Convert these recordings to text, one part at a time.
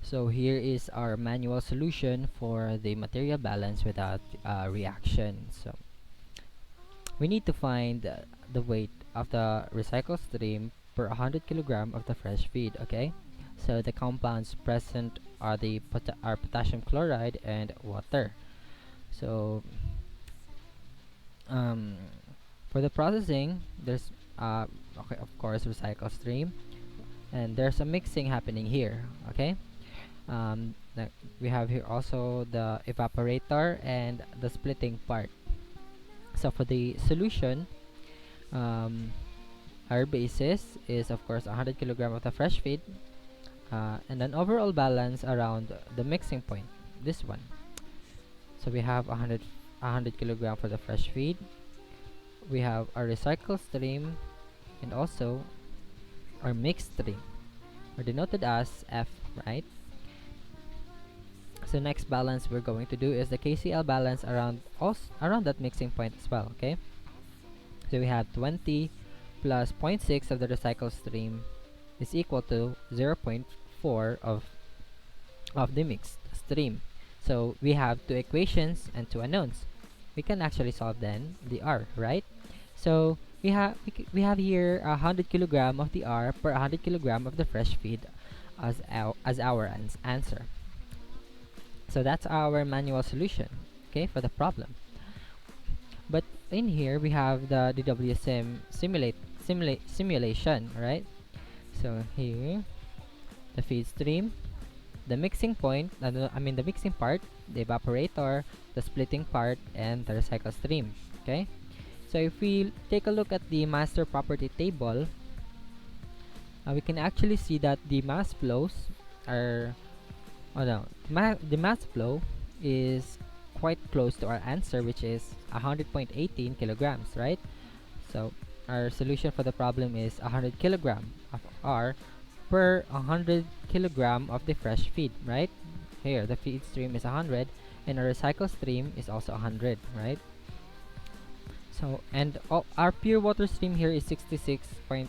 So here is our manual solution for the material balance without reaction. So we need to find the weight of the recycled stream per 100 kilogram of the fresh feed. Okay, so the compounds present are are potassium chloride and water. So um, for the processing, there's okay, of course, recycle stream, and there's a mixing happening here. Okay, we have here also the evaporator and the splitting part. So for the solution, um, our basis is of course 100 kilogram of the fresh feed, and an overall balance around the mixing point. This one. So we have 100 kilogram for the fresh feed. We have our recycle stream and also our mixed stream, are denoted as F, right? So next balance we're going to do is the KCl balance around that mixing point as well. Okay, so we have 20 plus 0.6 of the recycle stream is equal to 0.4 of the mixed stream. So we have two equations and two unknowns. We can actually solve then the R, right? So we have here 100 kilogram of the R per 100 kilogram of the fresh feed as our answer. So that's our manual solution, okay, for the problem. But in here we have the DWSim simulation, right? So here the feed stream, the mixing point, the mixing part, the evaporator, the splitting part, and the recycle stream. Okay. So if we take a look at the master property table, we can actually see that the mass flows are, oh no, the mass flow is quite close to our answer, which is 100.18 kilograms, right? So our solution for the problem is 100 kilogram of R per 100 kilogram of the fresh feed, right? Here, the feed stream is 100 and our recycle stream is also 100, right? So, and our pure water stream here is 66.7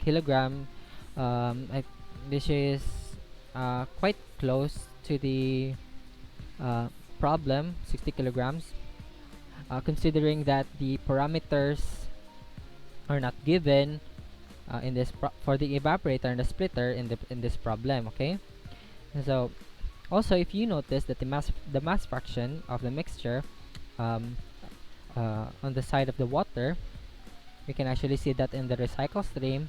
kilogram. This is quite close to the problem, 60 kilograms, considering that the parameters are not given in this for the evaporator and the splitter in this problem. Okay, so also if you notice that the mass fraction of the mixture um, on the side of the water, we can actually see that in the recycle stream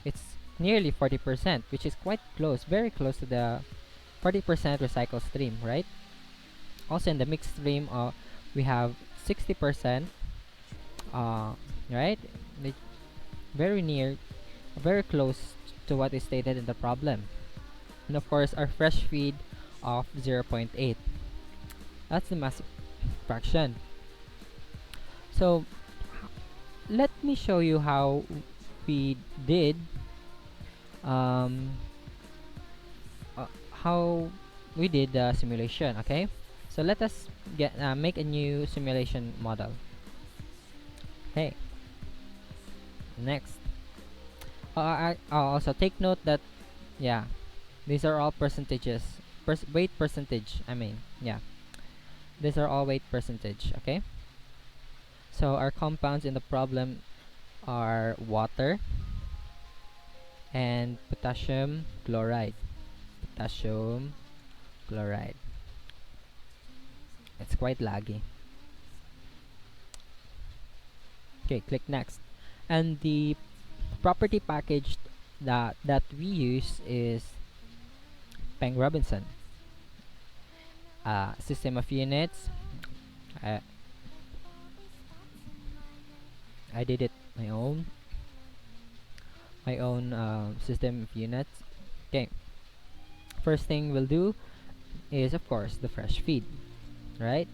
it's nearly 40%, which is quite close, very close to the 40% recycle stream, right? Also in the mixed stream, we have 60%, right? Very near, very close to what is stated in the problem. And of course, our fresh feed of 0.8. That's the mass fraction. So let me show you how we did um, the simulation. Okay, so let us make a new simulation model. Okay, next. Also take note that, yeah, these are all percentages, weight percentage, yeah, these are all weight percentage. Okay, so our compounds in the problem are water and potassium chloride. Potassium chloride. It's quite laggy. Okay, click next. And the property package that we use is Peng Robinson. System of units. I did it my own system of units. Okay, first thing we'll do is of course the fresh feed, right?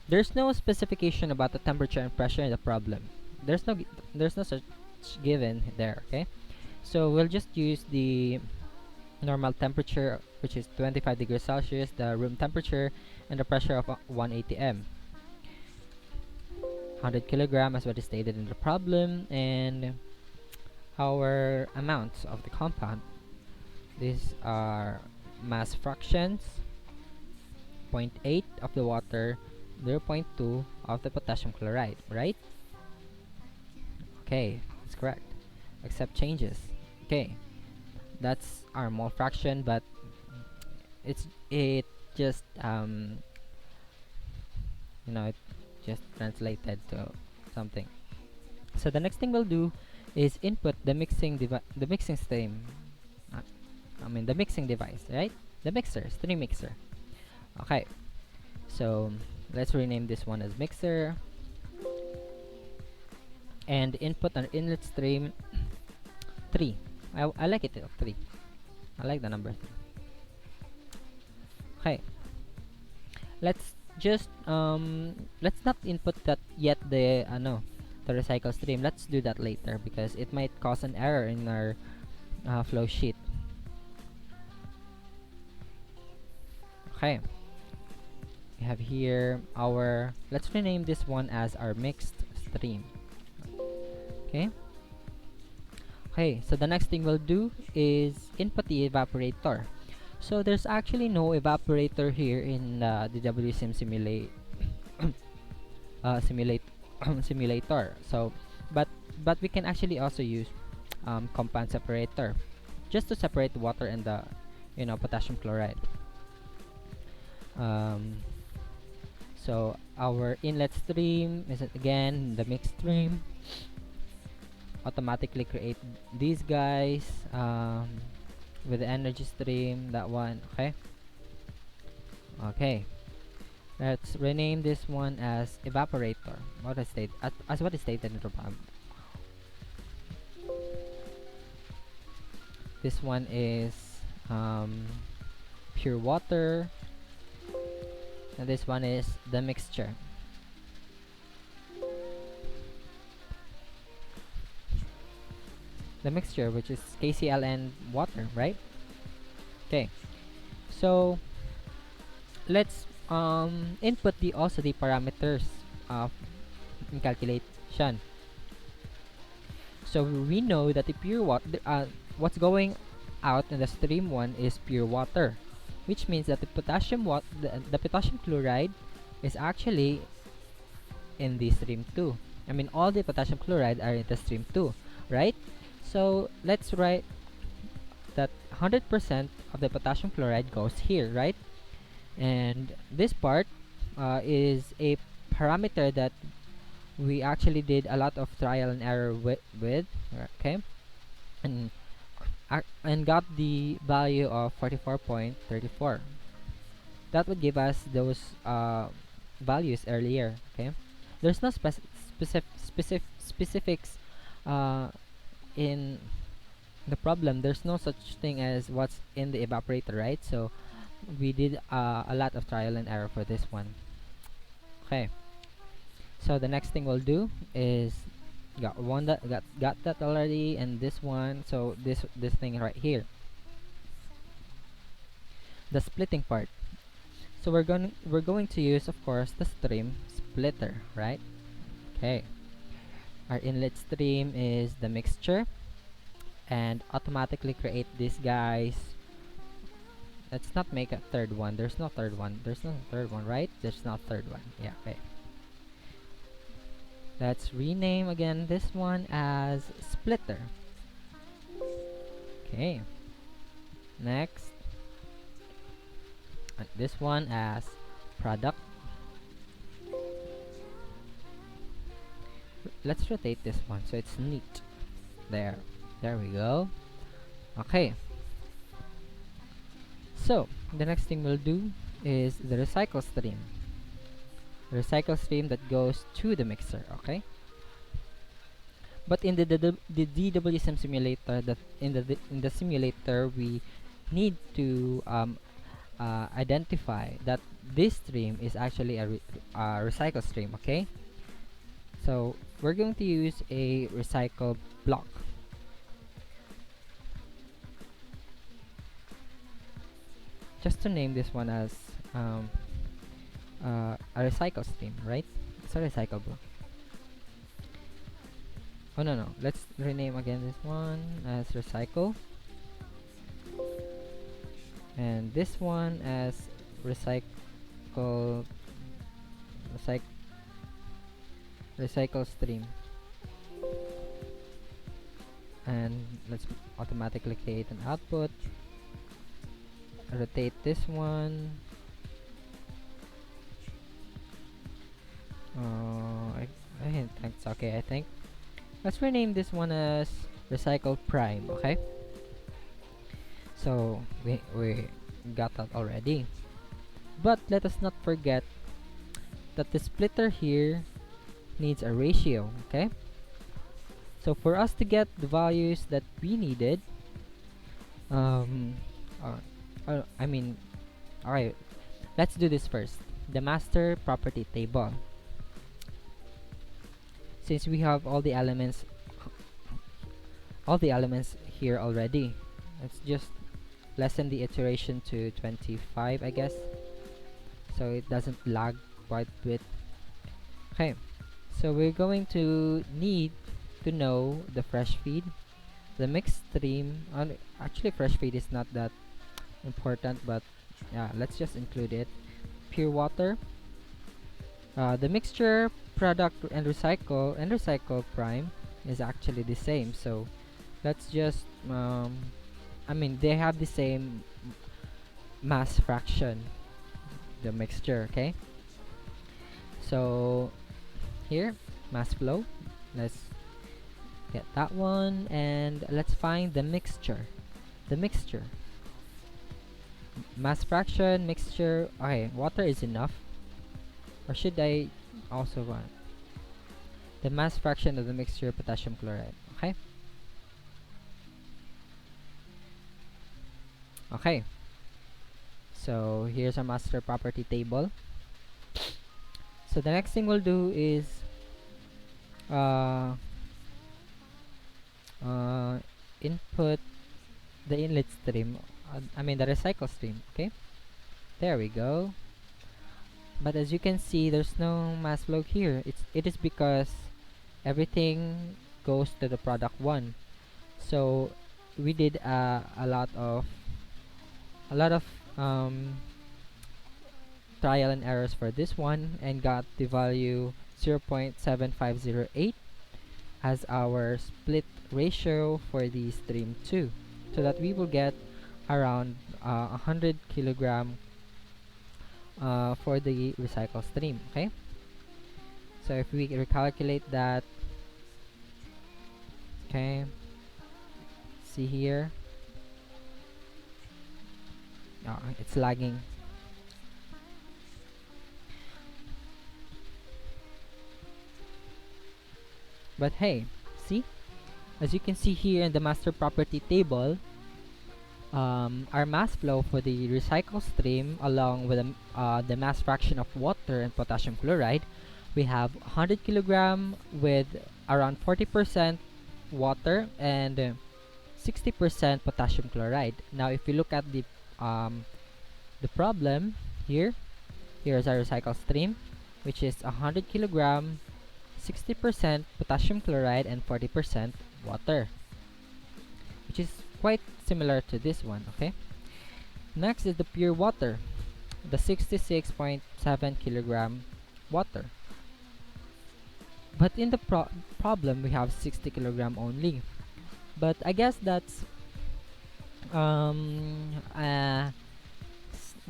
There's no specification about the temperature and pressure in the problem. There's no such given there. Okay, so we'll just use the normal temperature, which is 25 degrees Celsius, the room temperature, and the pressure of 180 m. 100 kilogram as what is stated in the problem, and our amounts of the compound. These are mass fractions: zero point 0.8 of the water, 0.2 of the potassium chloride, right? Okay, that's correct. Except changes. Okay, that's our mole fraction, but it just it just translated to something. So the next thing we'll do is input the mixing stream. uh, the mixing device, right? The mixer, stream mixer. Okay, so let's rename this one as mixer, and input an inlet stream 3. I like it 3. I like the number 3. Okay, let's just let's not input that yet, the recycle stream. Let's do that later because it might cause an error in our flow sheet. Okay, we have here our, let's rename this one as our mixed stream. Okay, so the next thing we'll do is input the evaporator. So there's actually no evaporator here in the WSIM simulate simulator. So but we can actually also use compound separator just to separate the water and the potassium chloride. So our inlet stream is again the mixed stream. Automatically create these guys with the energy stream, that one. Okay, let's rename this one as evaporator. What is state as what is stated in the program. This one is pure water, and this one is the mixture. The mixture, which is KCl and water, right? Okay, so let's input also the parameters of calculation. So we know that the pure water, what's going out in the stream 1 is pure water, which means that the potassium chloride is actually in the stream 2. All the potassium chloride are in the stream 2, right? So let's write that 100% of the potassium chloride goes here, right? And this part is a parameter that we actually did a lot of trial and error with, okay? And got the value of 44.34. That would give us those values earlier, okay? There's no specifics in the problem. There's no such thing as what's in the evaporator, right? So we did a lot of trial and error for this one. Okay, so the next thing we'll do is got that already, and this one. So this thing right here, the splitting part. So we're going to use, of course, the stream splitter, right? Okay, our inlet stream is the mixture, and automatically create these guys. Let's not make a third one. There's no third one. There's no third one, right? There's no third one. Yeah, okay. Let's rename again this one as splitter. Okay. Next. And this one as product. Let's rotate this one so it's neat. There we go. Okay, so the next thing we'll do is the recycle stream that goes to the mixer. Okay, but in the DWSIM simulator, in the simulator, we need to identify that this stream is actually a recycle stream. Okay, so we're going to use a recycle block. Just to name this one as a recycle stream, right? It's a recycle block. Oh no, let's rename again this one as recycle, and this one as recycle recyc recycle stream. And let's automatically create an output. Rotate this one. I think it's okay. I think let's rename this one as recycle prime. Okay, so we got that already, but let us not forget that the splitter here needs a ratio. Okay, so for us to get the values that we needed, um I mean, alright, let's do this first. The master property table. Since we have all the elements here already, let's just lessen the iteration to 25, I guess, so it doesn't lag quite a bit. Okay, so we're going to need to know the fresh feed, the mixed stream. Actually, fresh feed is not that important, but yeah, let's just include it. Pure water, the mixture, product, and recycle prime is actually the same, so let's just I mean, they have the same mass fraction, the mixture. Okay, so here, mass flow, let's get that one, and let's find the mixture. Mass fraction, mixture. Okay, water is enough, or should I also run the mass fraction of the mixture, potassium chloride? Okay, so here's our master property table. So the next thing we'll do is uh, input the inlet stream, I mean the recycle stream. Okay, there we go. But as you can see, there's no mass flow here. It is because everything goes to the product 1. So we did a lot of trial and errors for this one, and got the value 0.7508 as our split ratio for the stream 2, so that we will get around 100 kilogram for the recycle stream. Okay, so if we recalculate that, okay, see here, it's lagging. But hey, see, as you can see here in the master property table, our mass flow for the recycle stream, along with the mass fraction of water and potassium chloride, we have 100 kilogram with around 40% water and 60% potassium chloride. Now, if you look at the problem here, here's our recycle stream, which is 100 kilogram, 60% potassium chloride, and 40% water, which is quite similar to this one. Okay, next is the pure water, the 66.7 kilogram water, but in the problem we have 60 kilogram only. But I guess that's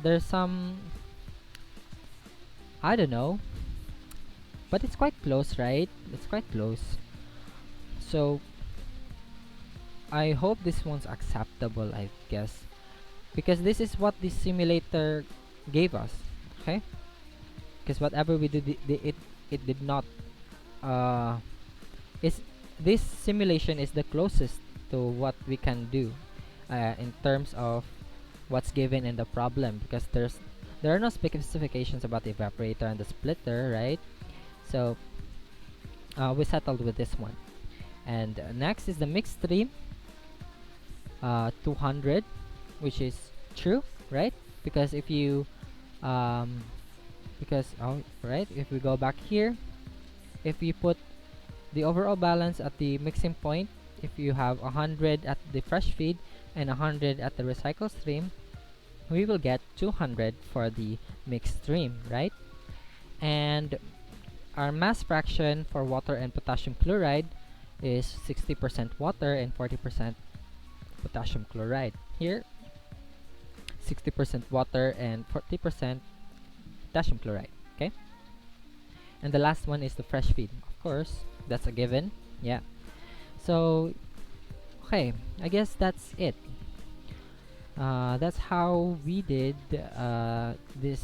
there's some, I don't know, but it's quite close, right? It's quite close, so I hope this one's acceptable, I guess, because this is what the simulator gave us. Okay, because whatever we did, it did not is this simulation is the closest to what we can do in terms of what's given in the problem, because there are no specifications about the evaporator and the splitter, right? So we settled with this one. And next is the mixed stream, 200, which is true, right? Because if you right, if we go back here, if you put the overall balance at the mixing point, if you have 100 at the fresh feed and 100 at the recycle stream, we will get 200 for the mixed stream, right? And our mass fraction for water and potassium chloride is 60% water and 40% potassium chloride. Here, 60% water and 40% potassium chloride, okay? And the last one is the fresh feed. Of course, that's a given. Yeah. So, okay, I guess that's it. That's how we did this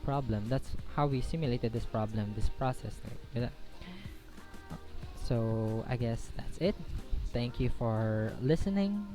problem. That's how we simulated this problem, this process. Right? So I guess that's it. Thank you for listening.